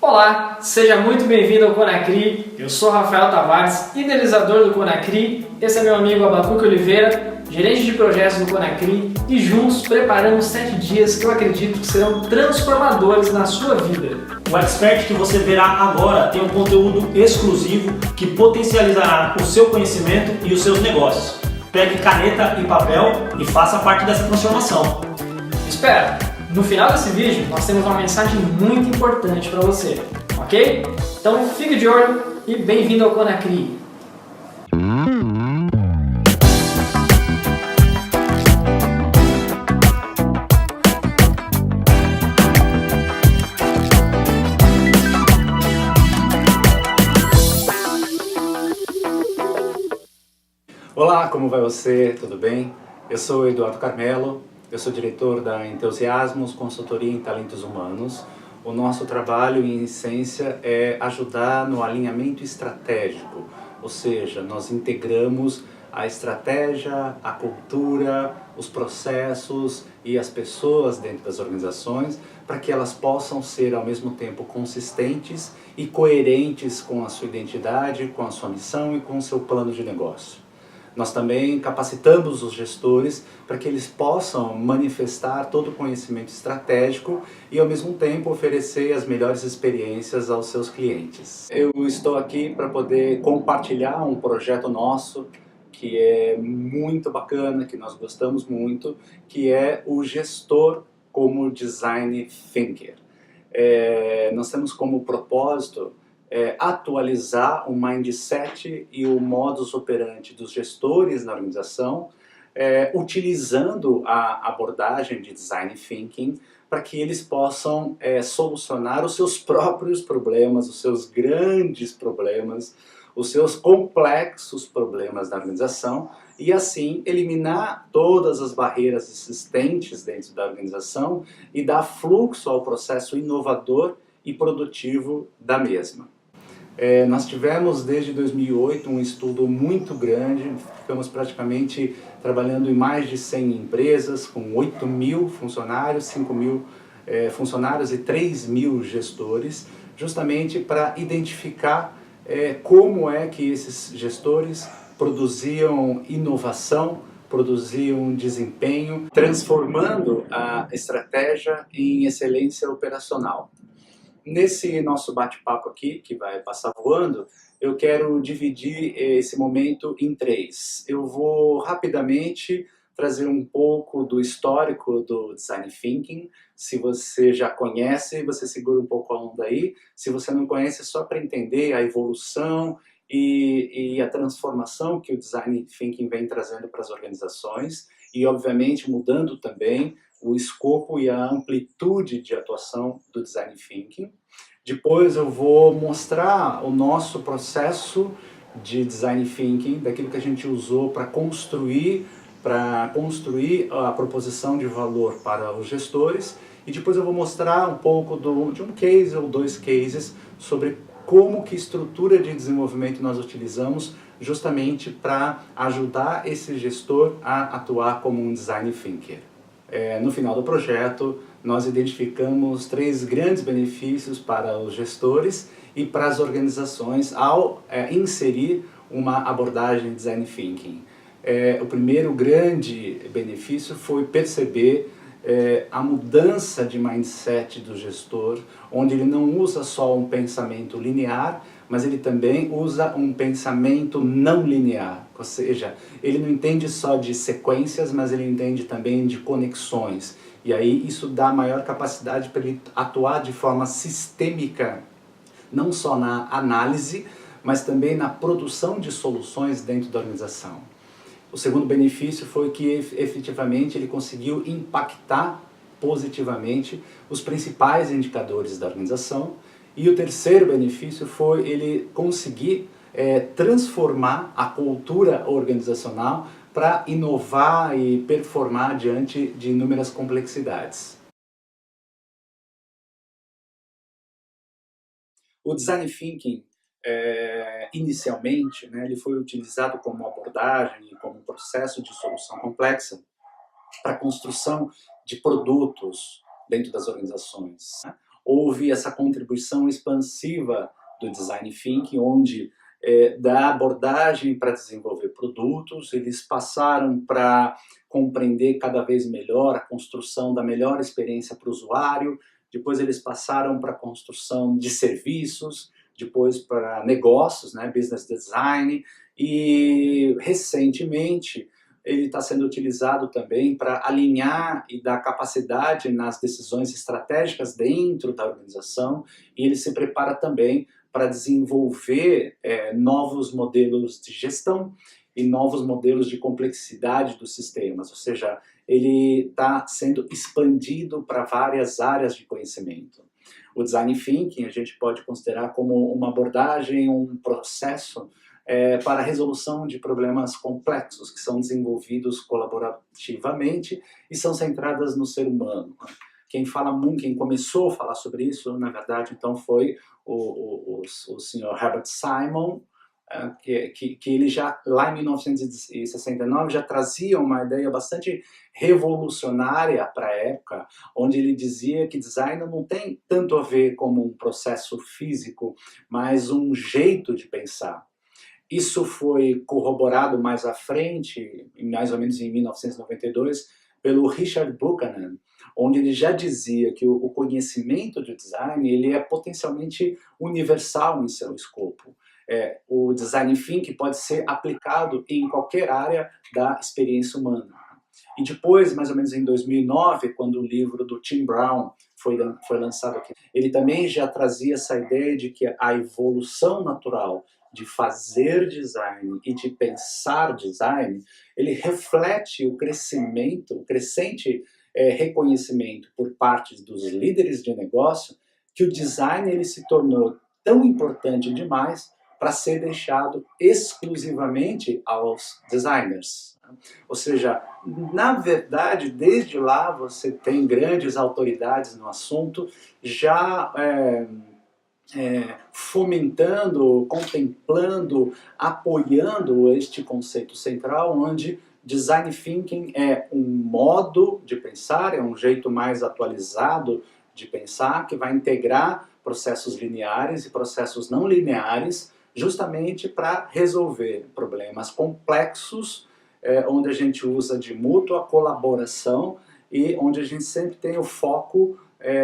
Olá, seja muito bem-vindo ao Conacri. Eu sou Rafael Tavares, idealizador do Conacri. Esse é meu amigo Abacuque Oliveira, gerente de projetos do Conacri, e juntos preparamos 7 dias que eu acredito que serão transformadores na sua vida. O Expert que você verá agora tem um conteúdo exclusivo que potencializará o seu conhecimento e os seus negócios. Pegue caneta e papel e faça parte dessa transformação. Espera! No final desse vídeo, nós temos uma mensagem muito importante para você, ok? Então fique de olho e bem-vindo ao Conacri! Olá, como vai você? Tudo bem? Eu sou Eduardo Carmelo. Eu sou diretor da Entusiasmos Consultoria em Talentos Humanos. O nosso trabalho, em essência, é ajudar no alinhamento estratégico, ou seja, nós integramos a estratégia, a cultura, os processos e as pessoas dentro das organizações para que elas possam ser ao mesmo tempo consistentes e coerentes com a sua identidade, com a sua missão e com o seu plano de negócio. Nós também capacitamos os gestores para que eles possam manifestar todo o conhecimento estratégico e ao mesmo tempo oferecer as melhores experiências aos seus clientes. Eu estou aqui para poder compartilhar um projeto nosso que é muito bacana, que nós gostamos muito, que é o gestor como Design Thinker. Nós temos como propósito atualizar o mindset e o modus operandi dos gestores na organização, utilizando a abordagem de Design Thinking para que eles possam solucionar os seus próprios problemas, os seus grandes problemas, os seus complexos problemas da organização e assim eliminar todas as barreiras existentes dentro da organização e dar fluxo ao processo inovador e produtivo da mesma. Nós tivemos desde 2008 um estudo muito grande, ficamos praticamente trabalhando em mais de 100 empresas, com 8.000 funcionários, 5.000 funcionários e 3.000 gestores, justamente para identificar como é que esses gestores produziam inovação, produziam desempenho, transformando a estratégia em excelência operacional. Nesse nosso bate-papo aqui, que vai passar voando, eu quero dividir esse momento em 3. Eu vou rapidamente trazer um pouco do histórico do Design Thinking. Se você já conhece, você segura um pouco a onda aí. Se você não conhece, é só para entender a evolução e a transformação que o Design Thinking vem trazendo para as organizações e, obviamente, mudando também o escopo e a amplitude de atuação do Design Thinking. Depois eu vou mostrar o nosso processo de Design Thinking, daquilo que a gente usou para construir a proposição de valor para os gestores. E depois eu vou mostrar um pouco de um case ou 2 cases sobre como que estrutura de desenvolvimento nós utilizamos justamente para ajudar esse gestor a atuar como um Design Thinker. No final do projeto, nós identificamos 3 grandes benefícios para os gestores e para as organizações ao inserir uma abordagem Design Thinking. O primeiro grande benefício foi perceber a mudança de mindset do gestor, onde ele não usa só um pensamento linear, mas ele também usa um pensamento não linear, ou seja, ele não entende só de sequências, mas ele entende também de conexões. E aí isso dá maior capacidade para ele atuar de forma sistêmica, não só na análise, mas também na produção de soluções dentro da organização. O segundo benefício foi que efetivamente ele conseguiu impactar positivamente os principais indicadores da organização. E o terceiro benefício foi ele conseguir transformar a cultura organizacional para inovar e performar diante de inúmeras complexidades. O Design Thinking, inicialmente, ele foi utilizado como abordagem e como processo de solução complexa para a construção de produtos dentro das organizações. houve essa contribuição expansiva do Design Thinking, onde da abordagem para desenvolver produtos, eles passaram para compreender cada vez melhor a construção da melhor experiência para o usuário, depois eles passaram para a construção de serviços, depois para negócios, né, business design, e recentemente ele está sendo utilizado também para alinhar e dar capacidade nas decisões estratégicas dentro da organização, e ele se prepara também para desenvolver novos modelos de gestão e novos modelos de complexidade dos sistemas, ou seja, ele está sendo expandido para várias áreas de conhecimento. O Design Thinking a gente pode considerar como uma abordagem, um processo para a resolução de problemas complexos que são desenvolvidos colaborativamente e são centradas no ser humano. Quem começou a falar sobre isso, na verdade, então foi o senhor Herbert Simon, que ele já, lá em 1969, já trazia uma ideia bastante revolucionária para a época, onde ele dizia que design não tem tanto a ver como um processo físico, mas um jeito de pensar. Isso foi corroborado mais à frente, mais ou menos em 1992, pelo Richard Buchanan, onde ele já dizia que o conhecimento do design ele é potencialmente universal em seu escopo. O design thinking pode ser aplicado em qualquer área da experiência humana. E depois, mais ou menos em 2009, quando o livro do Tim Brown foi lançado aqui, ele também já trazia essa ideia de que a evolução natural de fazer design e de pensar design, ele reflete o crescimento, o crescente reconhecimento por parte dos líderes de negócio que o design ele se tornou tão importante demais para ser deixado exclusivamente aos designers. Ou seja, na verdade, desde lá você tem grandes autoridades no assunto já fomentando, contemplando, apoiando este conceito central, onde Design Thinking é um modo de pensar, é um jeito mais atualizado de pensar, que vai integrar processos lineares e processos não lineares, justamente para resolver problemas complexos, onde a gente usa de mútua colaboração e onde a gente sempre tem o foco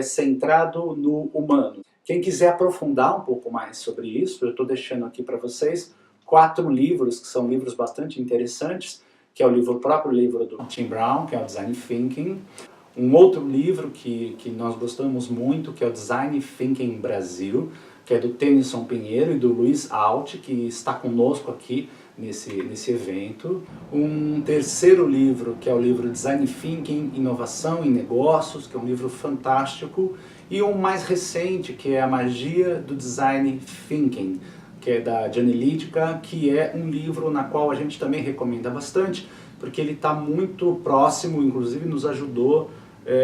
centrado no humano. Quem quiser aprofundar um pouco mais sobre isso, eu estou deixando aqui para vocês 4 livros, que são livros bastante interessantes, que é o próprio livro do Tim Brown, que é o Design Thinking. Um outro livro que nós gostamos muito, que é o Design Thinking Brasil, que é do Tennyson Pinheiro e do Luiz Alt, que está conosco aqui nesse evento. Um terceiro livro, que é o livro Design Thinking, Inovação em Negócios, que é um livro fantástico. E um mais recente, que é A Magia do Design Thinking, que é da Gianni Lidica, que é um livro na qual a gente também recomenda bastante, porque ele está muito próximo, inclusive nos ajudou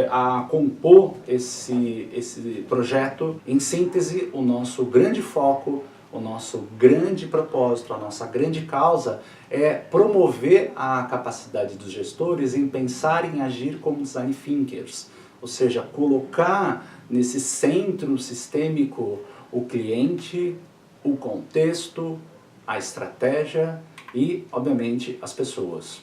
a compor esse projeto. Em síntese, o nosso grande foco, o nosso grande propósito, a nossa grande causa é promover a capacidade dos gestores em pensar e agir como design thinkers, ou seja, colocar nesse centro sistêmico o cliente, o contexto, a estratégia e, obviamente, as pessoas.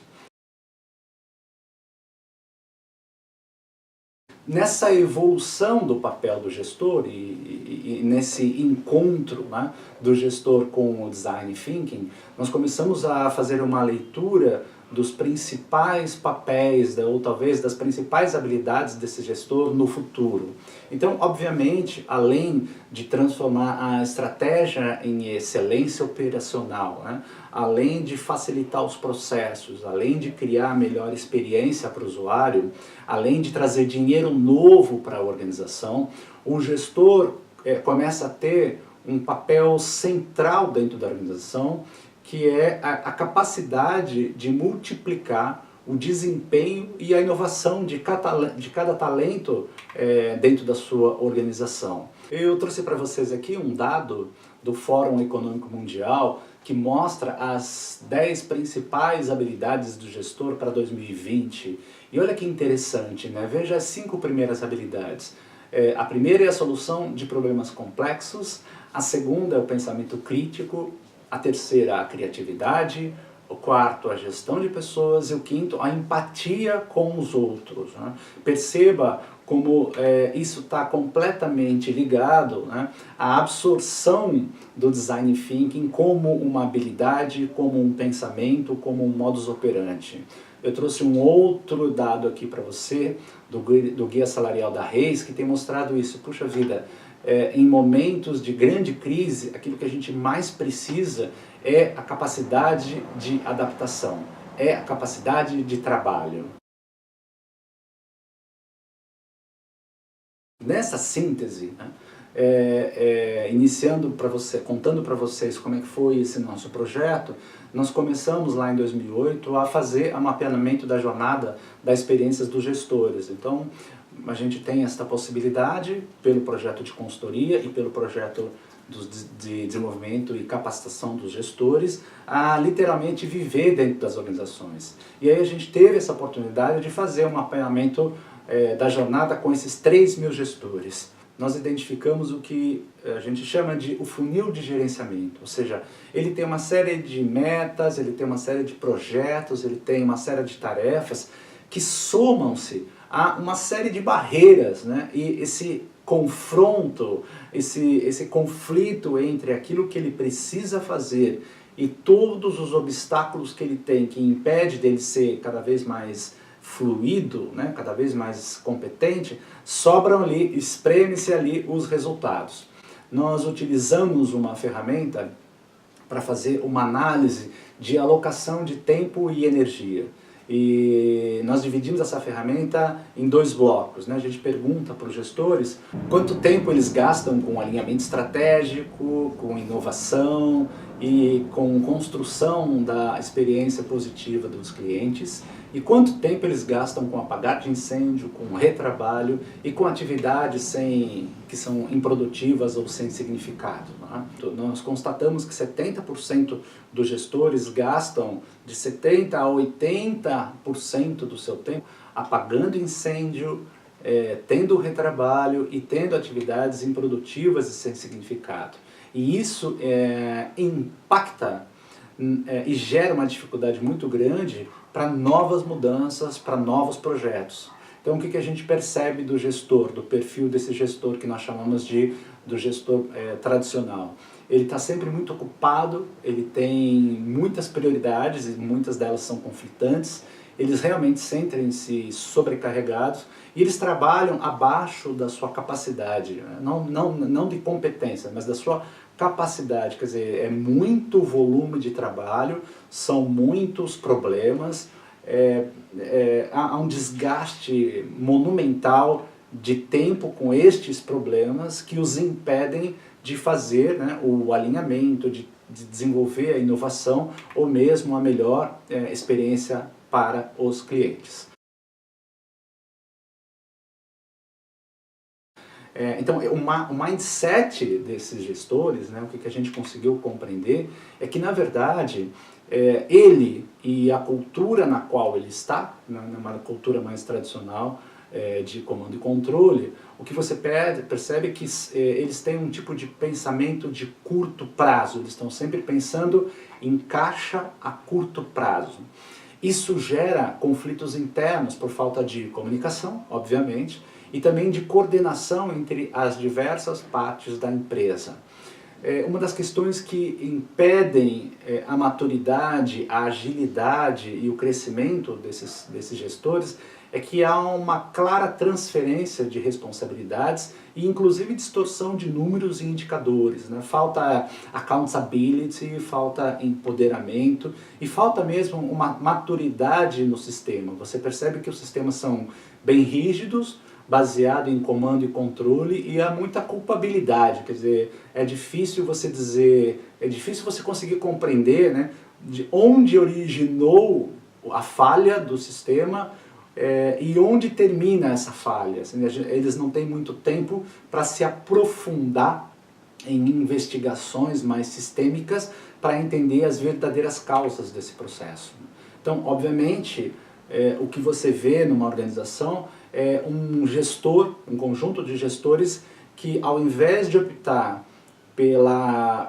Nessa evolução do papel do gestor e nesse encontro, né, do gestor com o Design Thinking, nós começamos a fazer uma leitura dos principais papéis, ou talvez das principais habilidades desse gestor no futuro. Então, obviamente, além de transformar a estratégia em excelência operacional, né, além de facilitar os processos, além de criar a melhor experiência para o usuário, além de trazer dinheiro novo para a organização, o gestor começa a ter um papel central dentro da organização, que é a capacidade de multiplicar o desempenho e a inovação de cada talento dentro da sua organização. Eu trouxe para vocês aqui um dado do Fórum Econômico Mundial que mostra as 10 principais habilidades do gestor para 2020. E olha que interessante, né? Veja as 5 primeiras habilidades. A primeira é a solução de problemas complexos, a segunda é o pensamento crítico, a terceira a criatividade, o quarto a gestão de pessoas e o quinto a empatia com os outros, né? Perceba como isso está completamente ligado, né, à absorção do design thinking como uma habilidade, como um pensamento, como um modus operandi. Eu trouxe um outro dado aqui para você, do Guia Salarial da Reis, que tem mostrado isso. Puxa vida, em momentos de grande crise, aquilo que a gente mais precisa é a capacidade de adaptação, é a capacidade de trabalho. Nessa síntese, né, iniciando para você, contando para vocês como é que foi esse nosso projeto, nós começamos lá em 2008 a fazer o mapeamento da jornada das experiências dos gestores. Então, a gente tem esta possibilidade, pelo projeto de consultoria e pelo projeto de desenvolvimento e capacitação dos gestores, a literalmente viver dentro das organizações. E aí a gente teve essa oportunidade de fazer um mapeamento da jornada com esses 3.000 gestores. Nós identificamos o que a gente chama de o funil de gerenciamento, ou seja, ele tem uma série de metas, ele tem uma série de projetos, ele tem uma série de tarefas que somam-se a uma série de barreiras, né? E esse confronto, esse conflito entre aquilo que ele precisa fazer e todos os obstáculos que ele tem, que impede dele ser cada vez mais fluido, né, cada vez mais competente, sobram ali, espreme-se ali os resultados. Nós utilizamos uma ferramenta para fazer uma análise de alocação de tempo e energia. E nós dividimos essa ferramenta em 2 blocos, né? A gente pergunta para os gestores quanto tempo eles gastam com alinhamento estratégico, com inovação e com construção da experiência positiva dos clientes, e quanto tempo eles gastam com apagar de incêndio, com retrabalho e com atividades que são improdutivas ou sem significado, né? Nós constatamos que 70% dos gestores gastam de 70% a 80% do seu tempo apagando incêndio, tendo retrabalho e tendo atividades improdutivas e sem significado. E isso impacta e gera uma dificuldade muito grande para novas mudanças, para novos projetos. Então, o que a gente percebe do gestor, do perfil desse gestor que nós chamamos do gestor tradicional? Ele está sempre muito ocupado, ele tem muitas prioridades e muitas delas são conflitantes, eles realmente sentem-se sobrecarregados e eles trabalham abaixo da sua capacidade, não de competência, mas da sua capacidade. Quer dizer, é muito volume de trabalho, são muitos problemas, há um desgaste monumental de tempo com estes problemas que os impedem de fazer, né, o alinhamento, de desenvolver a inovação ou mesmo a melhor experiência para os clientes. Então, o mindset desses gestores, né, o que a gente conseguiu compreender, é que, na verdade, ele e a cultura na qual ele está, numa cultura mais tradicional de comando e controle, o que você percebe é que eles têm um tipo de pensamento de curto prazo, eles estão sempre pensando em caixa a curto prazo. Isso gera conflitos internos por falta de comunicação, obviamente, e também de coordenação entre as diversas partes da empresa. Uma das questões que impedem a maturidade, a agilidade e o crescimento desses gestores é que há uma clara transferência de responsabilidades e inclusive distorção de números e indicadores, né? Falta accountability, falta empoderamento e falta mesmo uma maturidade no sistema. Você percebe que os sistemas são bem rígidos, baseado em comando e controle, e há muita culpabilidade, quer dizer, é difícil você conseguir compreender, né, de onde originou a falha do sistema e onde termina essa falha. Assim, eles não têm muito tempo para se aprofundar em investigações mais sistêmicas para entender as verdadeiras causas desse processo. Então, obviamente, o que você vê numa organização um gestor, um conjunto de gestores que, ao invés de optar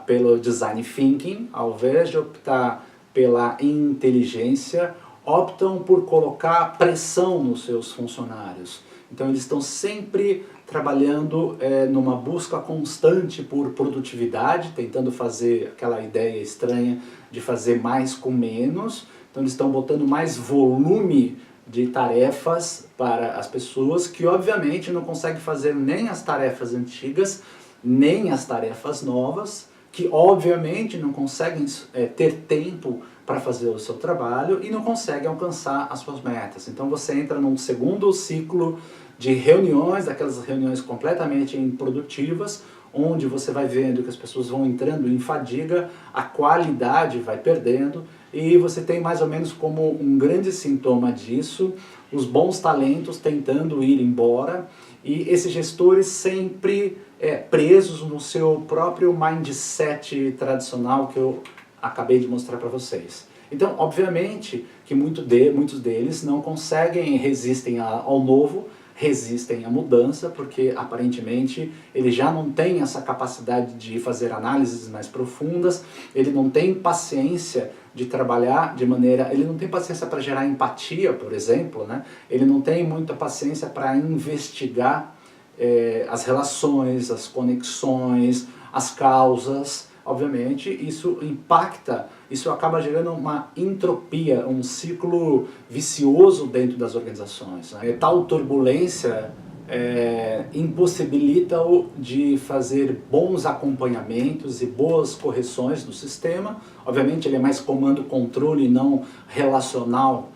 pelo design thinking, ao invés de optar pela inteligência, optam por colocar pressão nos seus funcionários. Então eles estão sempre trabalhando numa busca constante por produtividade, tentando fazer aquela ideia estranha de fazer mais com menos. Então eles estão botando mais volume de tarefas para as pessoas que obviamente não conseguem fazer nem as tarefas antigas, nem as tarefas novas, que obviamente não conseguem ter tempo para fazer o seu trabalho e não conseguem alcançar as suas metas. Então você entra num segundo ciclo de reuniões, daquelas reuniões completamente improdutivas, onde você vai vendo que as pessoas vão entrando em fadiga, a qualidade vai perdendo e você tem mais ou menos como um grande sintoma disso, os bons talentos tentando ir embora e esses gestores sempre presos no seu próprio mindset tradicional que eu acabei de mostrar para vocês. Então, obviamente, que muitos deles não conseguem, resistem ao novo, resistem à mudança, porque aparentemente ele já não tem essa capacidade de fazer análises mais profundas, ele não tem paciência de trabalhar de maneira, ele não tem paciência para gerar empatia, por exemplo, né? Ele não tem muita paciência para investigar as relações, as conexões, as causas. Obviamente, isso impacta, isso acaba gerando uma entropia, um ciclo vicioso dentro das organizações, né? Tal turbulência impossibilita-o de fazer bons acompanhamentos e boas correções do sistema. Obviamente, ele é mais comando-controle e não relacional,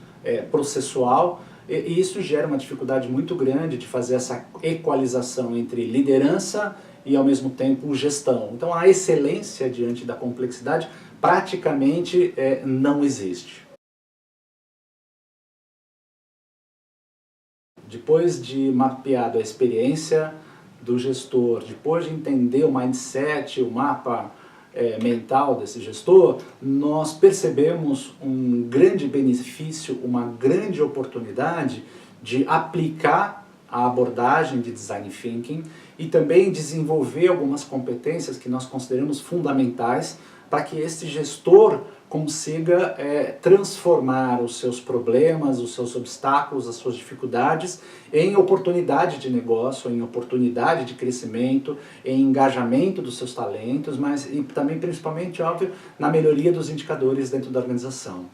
processual. E isso gera uma dificuldade muito grande de fazer essa equalização entre liderança e ao mesmo tempo gestão. Então a excelência diante da complexidade praticamente não existe. Depois de mapeado a experiência do gestor, depois de entender o mindset, o mapa mental desse gestor, nós percebemos um grande benefício, uma grande oportunidade de aplicar a abordagem de Design Thinking e também desenvolver algumas competências que nós consideramos fundamentais para que este gestor consiga transformar os seus problemas, os seus obstáculos, as suas dificuldades em oportunidade de negócio, em oportunidade de crescimento, em engajamento dos seus talentos, mas e também, principalmente, óbvio, na melhoria dos indicadores dentro da organização.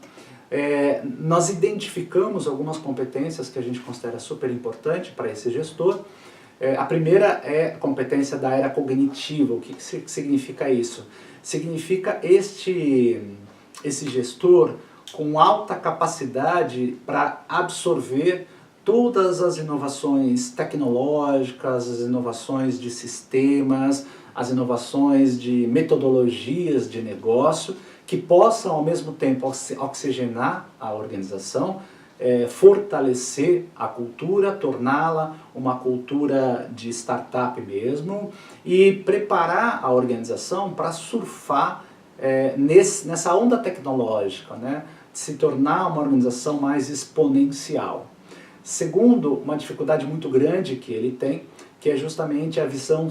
Nós identificamos algumas competências que a gente considera super importante para esse gestor. A primeira é a competência da era cognitiva. O que significa isso? Significa esse gestor com alta capacidade para absorver todas as inovações tecnológicas, as inovações de sistemas, as inovações de metodologias de negócio, que possam ao mesmo tempo oxigenar a organização, fortalecer a cultura, torná-la uma cultura de startup mesmo e preparar a organização para surfar nessa onda tecnológica, né? Se tornar uma organização mais exponencial. Segundo, uma dificuldade muito grande que ele tem, que é justamente a visão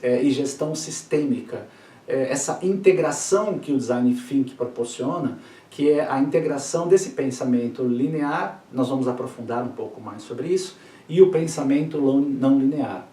e gestão sistêmica. Essa integração que o Design Thinking proporciona, que é a integração desse pensamento linear, nós vamos aprofundar um pouco mais sobre isso, e o pensamento não linear.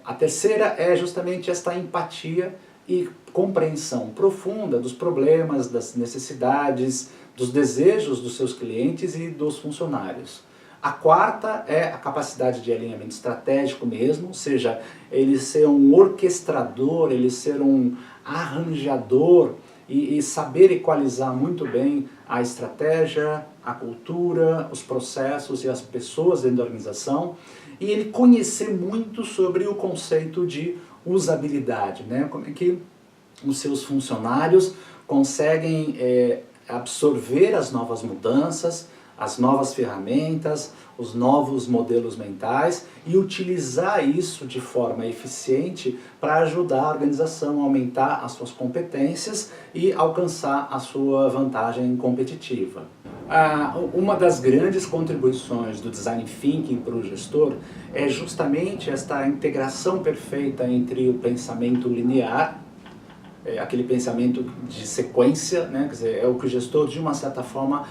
A terceira é justamente esta empatia e compreensão profunda dos problemas, das necessidades, dos desejos dos seus clientes e dos funcionários. A quarta é a capacidade de alinhamento estratégico mesmo, ou seja, ele ser um orquestrador, ele ser um arranjador e saber equalizar muito bem a estratégia, a cultura, os processos e as pessoas dentro da organização, e ele conhecer muito sobre o conceito de usabilidade, né? Como é que os seus funcionários conseguem absorver as novas mudanças, as novas ferramentas, os novos modelos mentais e utilizar isso de forma eficiente para ajudar a organização a aumentar as suas competências e alcançar a sua vantagem competitiva. Uma das grandes contribuições do Design Thinking para o gestor é justamente esta integração perfeita entre o pensamento linear, aquele pensamento de sequência, né? Quer dizer, é o que o gestor, de uma certa forma,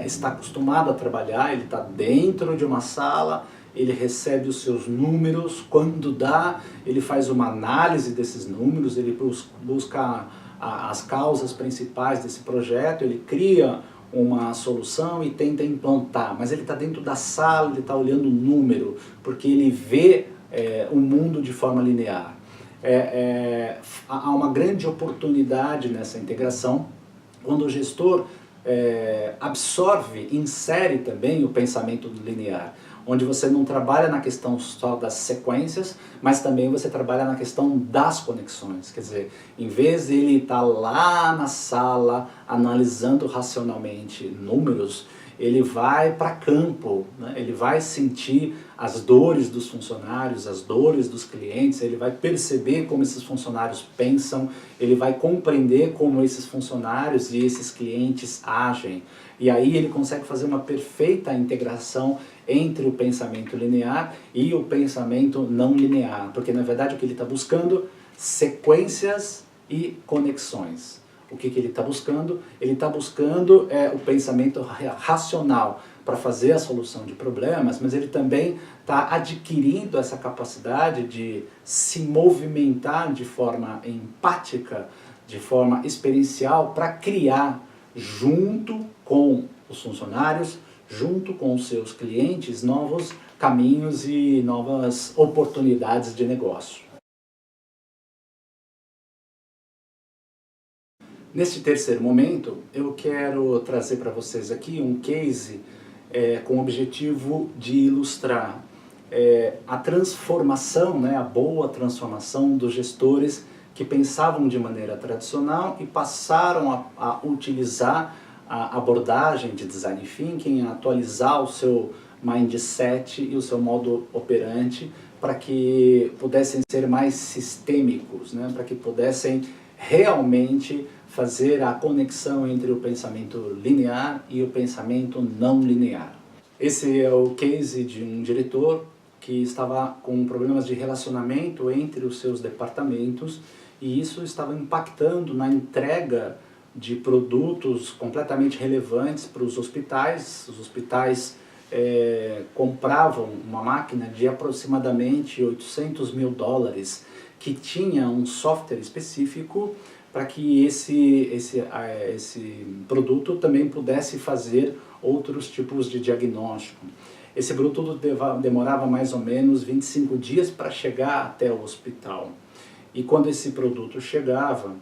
está acostumado a trabalhar. Ele está dentro de uma sala, ele recebe os seus números, quando dá, ele faz uma análise desses números, ele busca as causas principais desse projeto, ele cria uma solução e tenta implantar, mas ele está dentro da sala, ele está olhando o número, porque ele vê o mundo de forma linear. Há uma grande oportunidade nessa integração quando o gestor absorve, insere também o pensamento linear, onde você não trabalha na questão só das sequências, mas também você trabalha na questão das conexões. Quer dizer, em vez de ele estar lá na sala analisando racionalmente números, ele vai para campo, né? Ele vai sentir as dores dos funcionários, as dores dos clientes, ele vai perceber como esses funcionários pensam, ele vai compreender como esses funcionários e esses clientes agem. E aí ele consegue fazer uma perfeita integração entre o pensamento linear e o pensamento não linear, porque na verdade o que ele está buscando, sequências e conexões. O que ele está buscando? Ele está buscando o pensamento racional para fazer a solução de problemas, mas ele também está adquirindo essa capacidade de se movimentar de forma empática, de forma experiencial, para criar, junto com os funcionários, junto com os seus clientes, novos caminhos e novas oportunidades de negócio. Neste terceiro momento, eu quero trazer para vocês aqui um case com o objetivo de ilustrar a transformação, né, a boa transformação dos gestores que pensavam de maneira tradicional e passaram a utilizar a abordagem de Design Thinking, a atualizar o seu mindset e o seu modo operante para que pudessem ser mais sistêmicos, né, para que pudessem realmente fazer a conexão entre o pensamento linear e o pensamento não linear. Esse é o case de um diretor que estava com problemas de relacionamento entre os seus departamentos e isso estava impactando na entrega de produtos completamente relevantes para os hospitais. Os hospitais compravam uma máquina de aproximadamente $800 mil que tinha um software específico para que esse produto também pudesse fazer outros tipos de diagnóstico. Esse produto demorava mais ou menos 25 dias para chegar até o hospital. E quando esse produto chegava,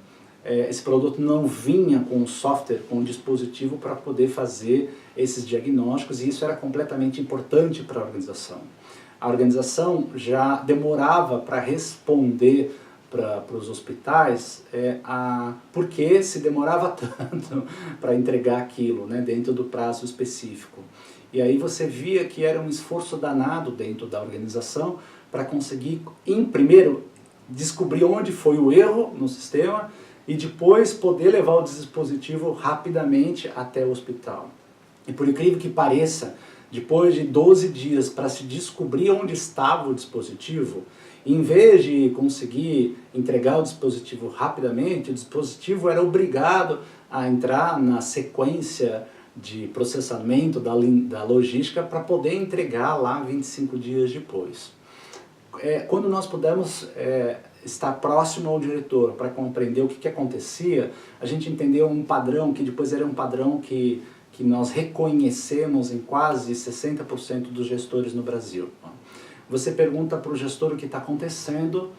esse produto não vinha com um software, com um dispositivo para poder fazer esses diagnósticos, e isso era completamente importante para a organização. A organização já demorava para responder para os hospitais por que se demorava tanto para entregar aquilo, né, dentro do prazo específico. E aí você via que era um esforço danado dentro da organização para conseguir, primeiro, descobrir onde foi o erro no sistema e depois poder levar o dispositivo rapidamente até o hospital. E por incrível que pareça, depois de 12 dias para se descobrir onde estava o dispositivo, em vez de conseguir entregar o dispositivo rapidamente, o dispositivo era obrigado a entrar na sequência de processamento da logística para poder entregar lá 25 dias depois. Quando nós pudemos estar próximo ao diretor para compreender o que acontecia, a gente entendeu um padrão que depois era um padrão que nós reconhecemos em quase 60% dos gestores no Brasil. Você pergunta para o gestor o que está acontecendo,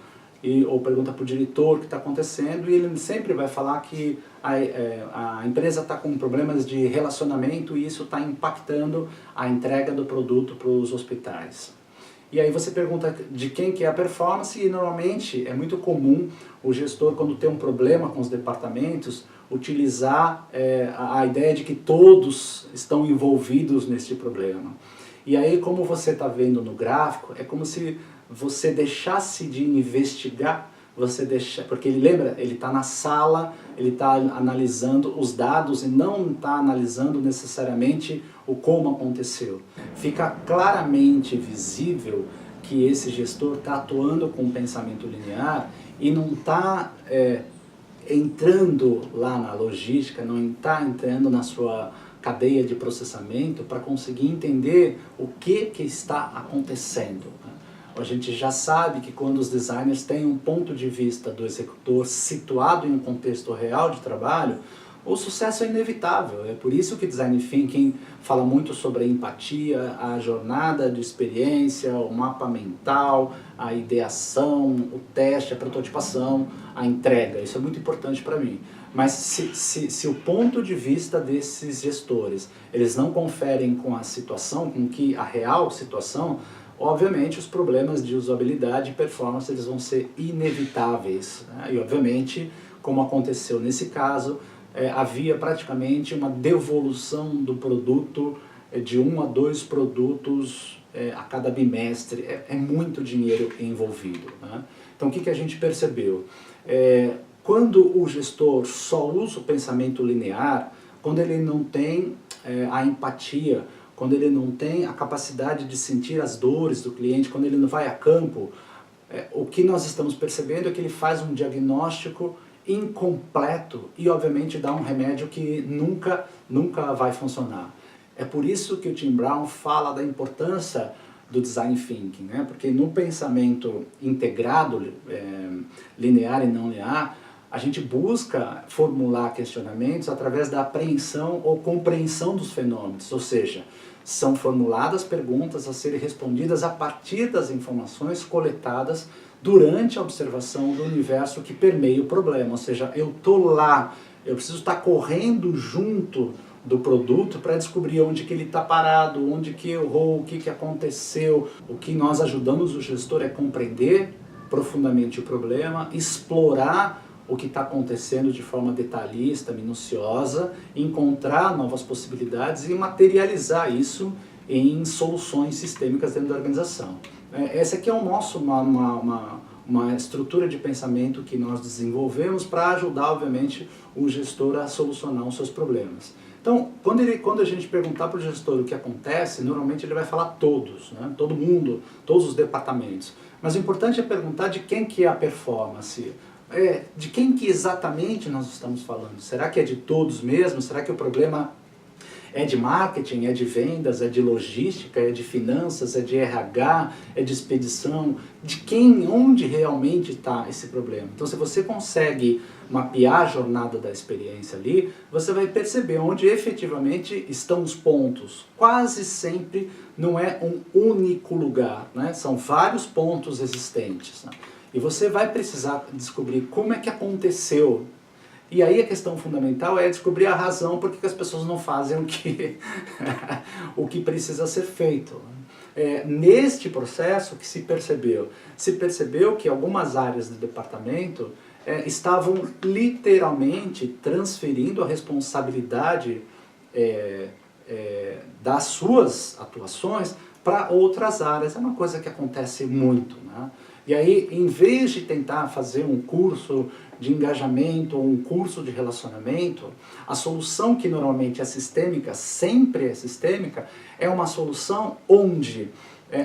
ou pergunta para o diretor o que está acontecendo, e ele sempre vai falar que a empresa está com problemas de relacionamento e isso está impactando a entrega do produto para os hospitais. E aí você pergunta de quem que é a performance e normalmente é muito comum o gestor, quando tem um problema com os departamentos, utilizar a ideia de que todos estão envolvidos nesse problema. E aí, como você está vendo no gráfico, é como se você deixasse de investigar, porque ele lembra, ele está na sala, ele está analisando os dados e não está analisando necessariamente o como aconteceu. Fica claramente visível que esse gestor está atuando com um pensamento linear e não está entrando lá na logística, não está entrando na sua cadeia de processamento para conseguir entender o que está acontecendo. A gente já sabe que quando os designers têm um ponto de vista do executor situado em um contexto real de trabalho, o sucesso é inevitável. É por isso que Design Thinking fala muito sobre a empatia, a jornada de experiência, o mapa mental, a ideação, o teste, a prototipação, a entrega. Isso é muito importante para mim. Mas se o ponto de vista desses gestores, eles não conferem com a situação, com que a real situação, obviamente os problemas de usabilidade e performance eles vão ser inevitáveis, né? E obviamente, como aconteceu nesse caso, havia praticamente uma devolução do produto de 1 a 2 produtos a cada bimestre. É muito dinheiro envolvido, né? Então o que a gente percebeu? Quando o gestor só usa o pensamento linear, quando ele não tem a empatia, quando ele não tem a capacidade de sentir as dores do cliente, quando ele não vai a campo, o que nós estamos percebendo é que ele faz um diagnóstico incompleto e obviamente dá um remédio que nunca vai funcionar. É por isso que o Tim Brown fala da importância do Design Thinking, né? Porque no pensamento integrado, linear e não linear, a gente busca formular questionamentos através da apreensão ou compreensão dos fenômenos, ou seja, são formuladas perguntas a serem respondidas a partir das informações coletadas durante a observação do universo que permeia o problema, ou seja, eu estou lá, eu preciso estar correndo junto do produto para descobrir onde que ele está parado, onde que errou, o que aconteceu. O que nós ajudamos o gestor é compreender profundamente o problema, explorar o que está acontecendo de forma detalhista, minuciosa, encontrar novas possibilidades e materializar isso em soluções sistêmicas dentro da organização. Essa aqui é uma estrutura de pensamento que nós desenvolvemos para ajudar, obviamente, o gestor a solucionar os seus problemas. Então, quando a gente perguntar para o gestor o que acontece, normalmente ele vai falar todos, né? Todo mundo, todos os departamentos. Mas o importante é perguntar de quem que é a performance. De quem que exatamente nós estamos falando? Será que é de todos mesmo? Será que o problema é de marketing, é de vendas, é de logística, é de finanças, é de RH, é de expedição? De quem, onde realmente está esse problema? Então, se você consegue mapear a jornada da experiência ali, você vai perceber onde efetivamente estão os pontos. Quase sempre não é um único lugar, né? São vários pontos existentes, né? E você vai precisar descobrir como é que aconteceu. E aí a questão fundamental é descobrir a razão por que as pessoas não fazem o que precisa ser feito. Neste processo que se percebeu que algumas áreas do departamento estavam literalmente transferindo a responsabilidade das suas atuações para outras áreas. É uma coisa que acontece muito, né? E aí, em vez de tentar fazer um curso de engajamento ou um curso de relacionamento, a solução que normalmente é sistêmica, sempre é sistêmica, é uma solução onde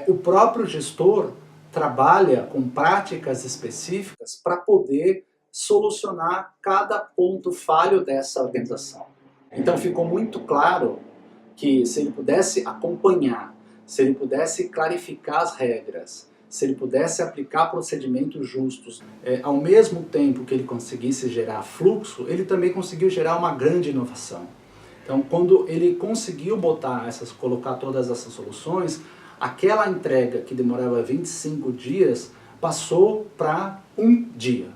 o próprio gestor trabalha com práticas específicas para poder solucionar cada ponto falho dessa organização. Então ficou muito claro que se ele pudesse acompanhar, se ele pudesse clarificar as regras, se ele pudesse aplicar procedimentos justos, ao mesmo tempo que ele conseguisse gerar fluxo, ele também conseguiu gerar uma grande inovação. Então, quando ele conseguiu colocar todas essas soluções, aquela entrega que demorava 25 dias passou para um dia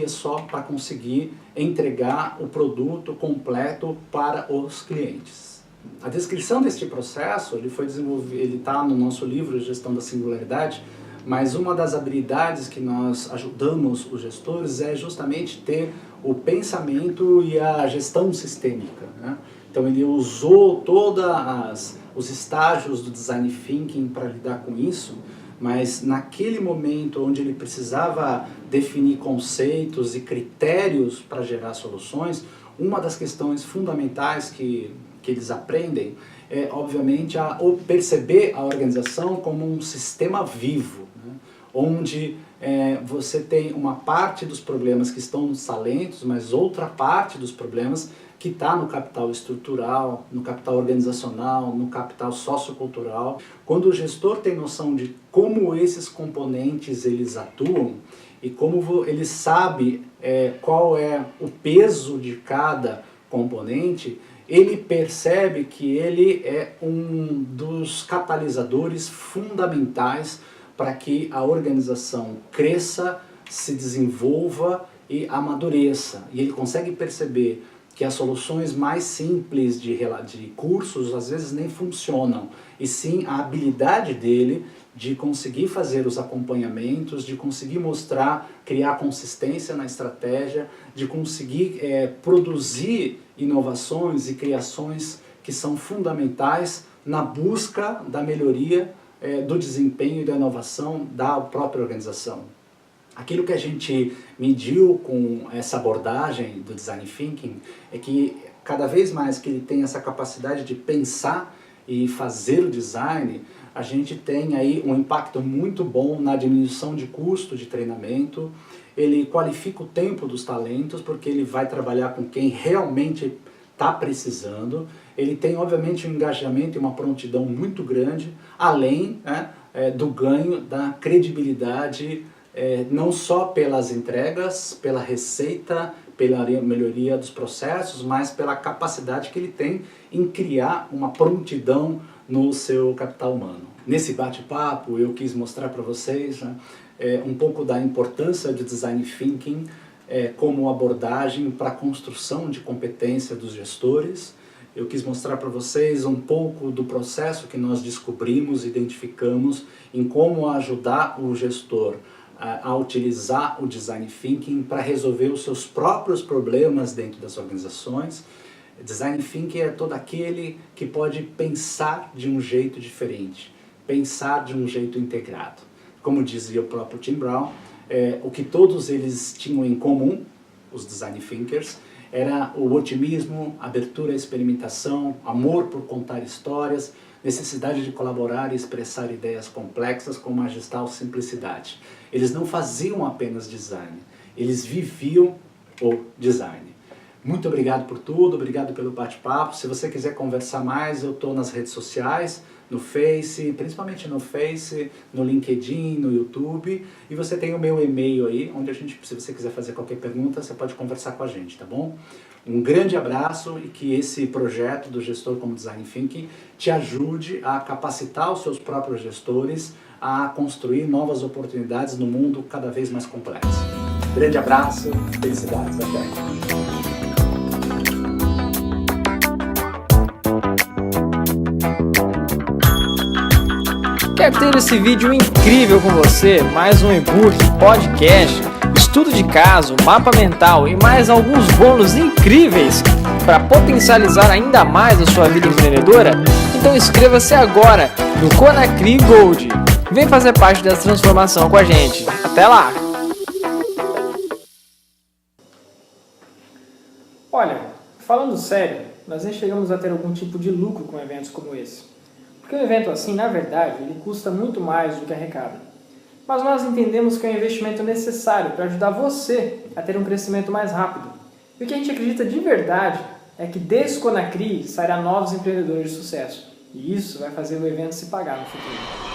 só para conseguir entregar o produto completo para os clientes. A descrição deste processo, ele foi desenvolvido, ele está no nosso livro Gestão da Singularidade, mas uma das habilidades que nós ajudamos os gestores é justamente ter o pensamento e a gestão sistêmica, né? Então ele usou todos os estágios do Design Thinking para lidar com isso, mas naquele momento onde ele precisava definir conceitos e critérios para gerar soluções, uma das questões fundamentais que eles aprendem é, obviamente, perceber a organização como um sistema vivo, né? Onde você tem uma parte dos problemas que estão nos talentos, mas outra parte dos problemas que está no capital estrutural, no capital organizacional, no capital sociocultural. Quando o gestor tem noção de como esses componentes eles atuam e como ele sabe qual é o peso de cada componente, ele percebe que ele é um dos catalisadores fundamentais para que a organização cresça, se desenvolva e amadureça. E ele consegue perceber que as soluções mais simples de cursos às vezes nem funcionam, e sim a habilidade dele de conseguir fazer os acompanhamentos, de conseguir mostrar, criar consistência na estratégia, de conseguir produzir inovações e criações que são fundamentais na busca da melhoria do desempenho e da inovação da própria organização. Aquilo que a gente mediu com essa abordagem do Design Thinking é que cada vez mais que ele tem essa capacidade de pensar e fazer o design, a gente tem aí um impacto muito bom na diminuição de custo de treinamento. Ele qualifica o tempo dos talentos, porque ele vai trabalhar com quem realmente está precisando. Ele tem, obviamente, um engajamento e uma prontidão muito grande, além do ganho da credibilidade, não só pelas entregas, pela receita, pela melhoria dos processos, mas pela capacidade que ele tem em criar uma prontidão no seu capital humano. Nesse bate-papo eu quis mostrar para vocês um pouco da importância de Design Thinking como abordagem para a construção de competência dos gestores. Eu quis mostrar para vocês um pouco do processo que nós descobrimos, identificamos, em como ajudar o gestor a utilizar o Design Thinking para resolver os seus próprios problemas dentro das organizações. Design Thinking é todo aquele que pode pensar de um jeito diferente, pensar de um jeito integrado. Como dizia o próprio Tim Brown, o que todos eles tinham em comum, os Design Thinkers, era o otimismo, abertura à experimentação, amor por contar histórias, necessidade de colaborar e expressar ideias complexas com magistral simplicidade. Eles não faziam apenas design, eles viviam o design. Muito obrigado por tudo, obrigado pelo bate-papo. Se você quiser conversar mais, eu estou nas redes sociais, no Face, principalmente no Face, no LinkedIn, no YouTube. E você tem o meu e-mail aí, onde se você quiser fazer qualquer pergunta, você pode conversar com a gente, tá bom? Um grande abraço e que esse projeto do Gestor como Design Thinking te ajude a capacitar os seus próprios gestores a construir novas oportunidades no mundo cada vez mais complexo. Grande abraço, felicidades, até! Quer ter esse vídeo incrível com você, mais um e-book, podcast, estudo de caso, mapa mental e mais alguns bônus incríveis para potencializar ainda mais a sua vida empreendedora? Então inscreva-se agora no Conacri Gold. Vem fazer parte dessa transformação com a gente. Até lá! Olha, falando sério, nós nem chegamos a ter algum tipo de lucro com eventos como esse. Porque um evento assim, na verdade, ele custa muito mais do que arrecada. Mas nós entendemos que é um investimento necessário para ajudar você a ter um crescimento mais rápido. E o que a gente acredita de verdade é que desse Conacri sairá novos empreendedores de sucesso. E isso vai fazer o evento se pagar no futuro.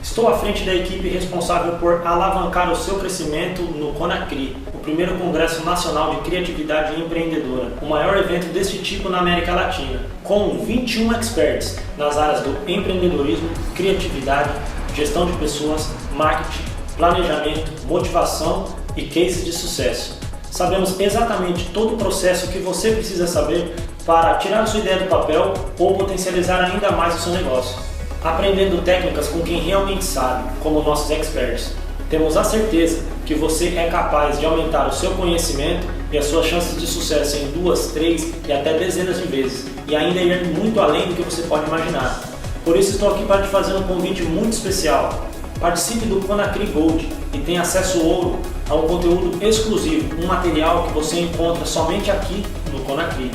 Estou à frente da equipe responsável por alavancar o seu crescimento no Conacri, o primeiro Congresso Nacional de Criatividade Empreendedora, o maior evento deste tipo na América Latina, com 21 experts nas áreas do empreendedorismo, criatividade, gestão de pessoas, marketing, planejamento, motivação e cases de sucesso. Sabemos exatamente todo o processo que você precisa saber para tirar a sua ideia do papel ou potencializar ainda mais o seu negócio. Aprendendo técnicas com quem realmente sabe, como nossos experts. Temos a certeza que você é capaz de aumentar o seu conhecimento e as suas chances de sucesso em 2, 3 e até dezenas de vezes, e ainda ir muito além do que você pode imaginar. Por isso estou aqui para te fazer um convite muito especial. Participe do Conacri Gold e tenha acesso ouro a um conteúdo exclusivo, um material que você encontra somente aqui no Conacri.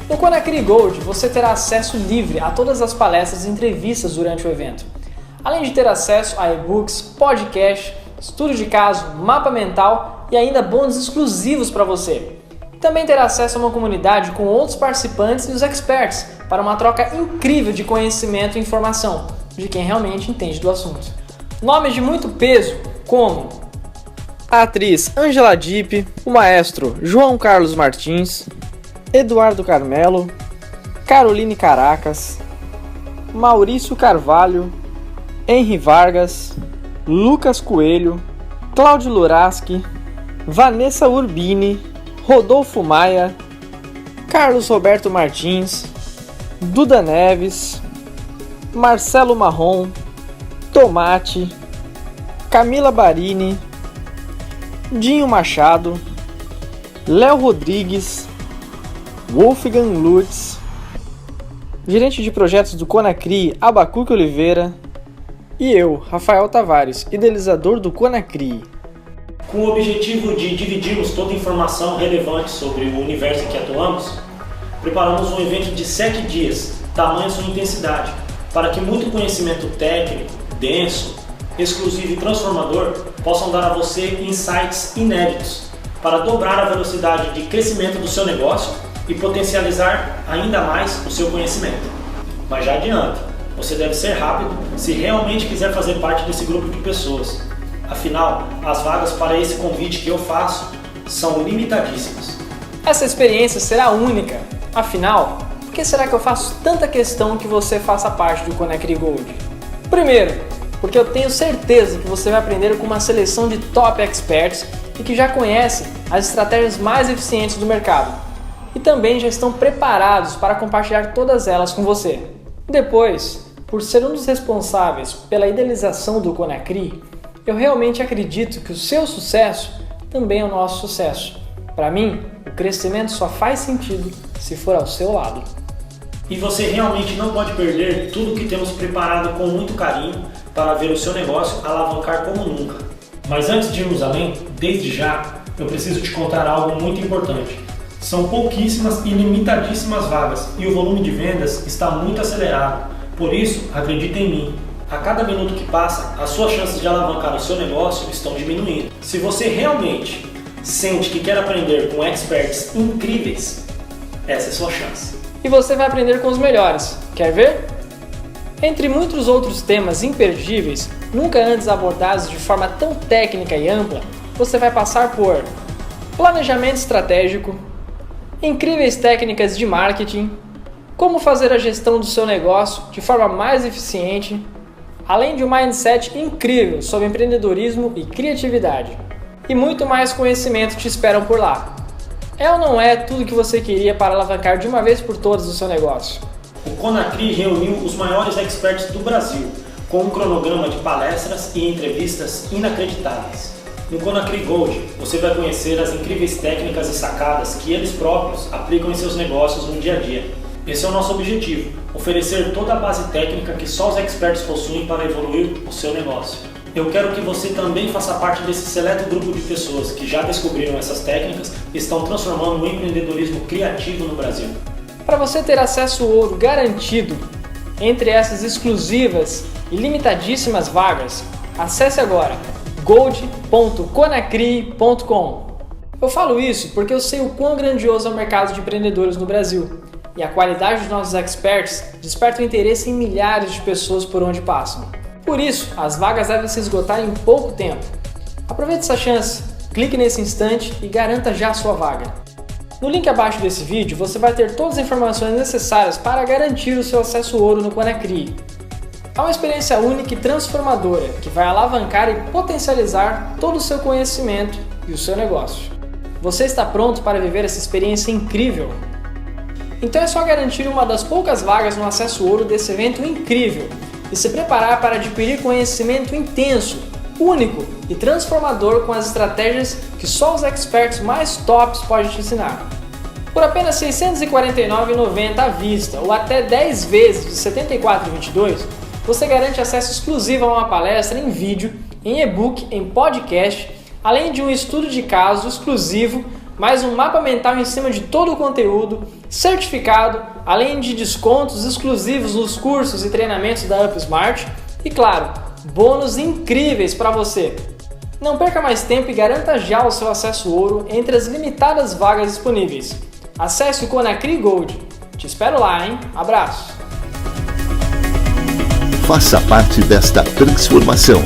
No Conacri Gold você terá acesso livre a todas as palestras e entrevistas durante o evento, além de ter acesso a e-books, podcast, estudo de caso, mapa mental e ainda bônus exclusivos para você. Também terá acesso a uma comunidade com outros participantes e os experts para uma troca incrível de conhecimento e informação de quem realmente entende do assunto. Nomes de muito peso como a atriz Angela Dipp, o maestro João Carlos Martins, Eduardo Carmelo, Caroline Caracas, Maurício Carvalho, Henry Vargas, Lucas Coelho, Cláudio Luraski, Vanessa Urbini, Rodolfo Maia, Carlos Roberto Martins, Duda Neves, Marcelo Marrom, Tomate, Camila Barini, Dinho Machado, Léo Rodrigues, Wolfgang Lutz, gerente de projetos do Conacri, Abacuque Oliveira, e eu, Rafael Tavares, idealizador do Conacri. Com o objetivo de dividirmos toda a informação relevante sobre o universo em que atuamos, preparamos um evento de 7 dias, tamanho sua intensidade, para que muito conhecimento técnico, denso, exclusivo e transformador possam dar a você insights inéditos para dobrar a velocidade de crescimento do seu negócio e potencializar ainda mais o seu conhecimento. Mas já adianto, você deve ser rápido se realmente quiser fazer parte desse grupo de pessoas. Afinal, as vagas para esse convite que eu faço são limitadíssimas. Essa experiência será única. Afinal, por que será que eu faço tanta questão que você faça parte do Conacri Gold? Primeiro, porque eu tenho certeza que você vai aprender com uma seleção de top experts e que já conhecem as estratégias mais eficientes do mercado e também já estão preparados para compartilhar todas elas com você. Depois, por ser um dos responsáveis pela idealização do Conacri, eu realmente acredito que o seu sucesso também é o nosso sucesso. Para mim, o crescimento só faz sentido se for ao seu lado. E você realmente não pode perder tudo que temos preparado com muito carinho para ver o seu negócio alavancar como nunca. Mas antes de irmos além, desde já, eu preciso te contar algo muito importante. São pouquíssimas e limitadíssimas vagas e o volume de vendas está muito acelerado. Por isso, acredita em mim. A cada minuto que passa, as suas chances de alavancar o seu negócio estão diminuindo. Se você realmente sente que quer aprender com experts incríveis, essa é a sua chance. E você vai aprender com os melhores. Quer ver? Entre muitos outros temas imperdíveis, nunca antes abordados de forma tão técnica e ampla, você vai passar por planejamento estratégico, incríveis técnicas de marketing, como fazer a gestão do seu negócio de forma mais eficiente, além de um mindset incrível sobre empreendedorismo e criatividade. E muito mais conhecimento te esperam por lá. É ou não é tudo que você queria para alavancar de uma vez por todas o seu negócio? O Conacri reuniu os maiores experts do Brasil, com um cronograma de palestras e entrevistas inacreditáveis. No Conacri Gold, você vai conhecer as incríveis técnicas e sacadas que eles próprios aplicam em seus negócios no dia a dia. Esse é o nosso objetivo, oferecer toda a base técnica que só os experts possuem para evoluir o seu negócio. Eu quero que você também faça parte desse seleto grupo de pessoas que já descobriram essas técnicas e estão transformando o empreendedorismo criativo no Brasil. Para você ter acesso ouro garantido entre essas exclusivas e limitadíssimas vagas, acesse agora gold.conacri.com. Eu falo isso porque eu sei o quão grandioso é o mercado de empreendedores no Brasil e a qualidade dos nossos experts desperta o interesse em milhares de pessoas por onde passam. Por isso, as vagas devem se esgotar em pouco tempo. Aproveite essa chance, clique nesse instante e garanta já a sua vaga. No link abaixo desse vídeo você vai ter todas as informações necessárias para garantir o seu acesso ouro no Conacri. É uma experiência única e transformadora que vai alavancar e potencializar todo o seu conhecimento e o seu negócio. Você está pronto para viver essa experiência incrível? Então é só garantir uma das poucas vagas no Acesso Ouro desse evento incrível e se preparar para adquirir conhecimento intenso, único e transformador com as estratégias que só os experts mais tops podem te ensinar. Por apenas R$ 649,90 à vista ou até 10 vezes de R$ 74,22, você garante acesso exclusivo a uma palestra em vídeo, em e-book, em podcast, além de um estudo de caso exclusivo, mais um mapa mental em cima de todo o conteúdo, certificado, além de descontos exclusivos nos cursos e treinamentos da UpSmart e, claro, bônus incríveis para você. Não perca mais tempo e garanta já o seu acesso ouro entre as limitadas vagas disponíveis. Acesse o Conacri Gold. Te espero lá, hein? Abraço! Faça parte desta transformação.